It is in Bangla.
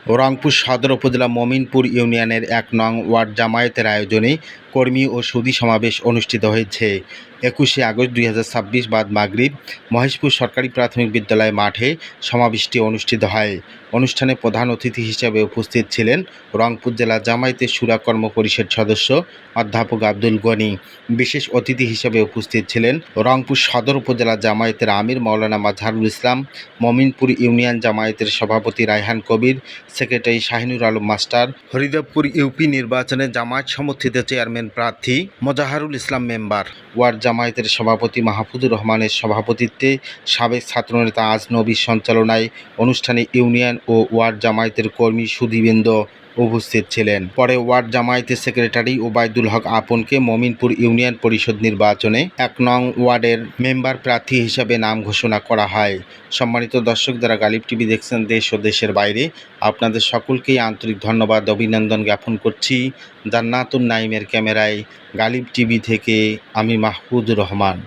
রংপুর সদর উপজেলা মমিনপুর ইউনিয়নের ১ নং ওয়ার্ড জামায়াতের আয়োজনে কর্মী ও সুধী সমাবেশ অনুষ্ঠিত হয়েছে। ২১শে আগস্ট ২০২৬ বাদ মাগরিব মহেশপুর সরকারি প্রাথমিক বিদ্যালয় মাঠে সমাবেশটি অনুষ্ঠিত হয়। অনুষ্ঠানে প্রধান অতিথি হিসেবে উপস্থিত ছিলেন রংপুর জেলা জামায়াতের শুরা কর্ম পরিষদ সদস্য অধ্যাপক আব্দুল গনি। বিশেষ অতিথি হিসেবে উপস্থিত ছিলেন রংপুর সদর উপজেলা জামায়াতের আমির মাওলানা মাজহারুল ইসলাম, মমিনপুর ইউনিয়ন জামায়াতের সভাপতি Raihan Kabir, secretary Shahinur Alam master, Haridebpur UP নির্বাচনে জামায়াত সমর্থিত চেয়ারম্যান প্রার্থী মোজাহারুল ইসলাম মেম্বার, ওয়ার্ড জামায়াতের সভাপতি মাহফুজুর রহমানের সভাপতিত্বে সাবেক ছাত্রনেতা আজ নবীর সঞ্চালনায় অনুষ্ঠানে ইউনিয়ন ও ওয়ার্ড জামায়াতের কর্মী সুধীবৃন্দ উপস্থিত ছিলেন। পরে ওয়ার্ড জামায়াতের সেক্রেটারি ওবায়দুল হক আপনকে মমিনপুর ইউনিয়ন পরিষদ নির্বাচনে ১ নং ওয়ার্ডের মেম্বার প্রার্থী হিসেবে নাম ঘোষণা করা হয়। সম্মানিত দর্শক, যারা গালিব টিভি দেখছেন দেশ ও দেশের বাইরে, আপনাদের সকলকেই আন্তরিক ধন্যবাদ অভিনন্দন জ্ঞাপন করছি। জান্নাতুন নাইমের ক্যামেরায় গালিব টিভি থেকে আমি মাহফুজুর রহমান।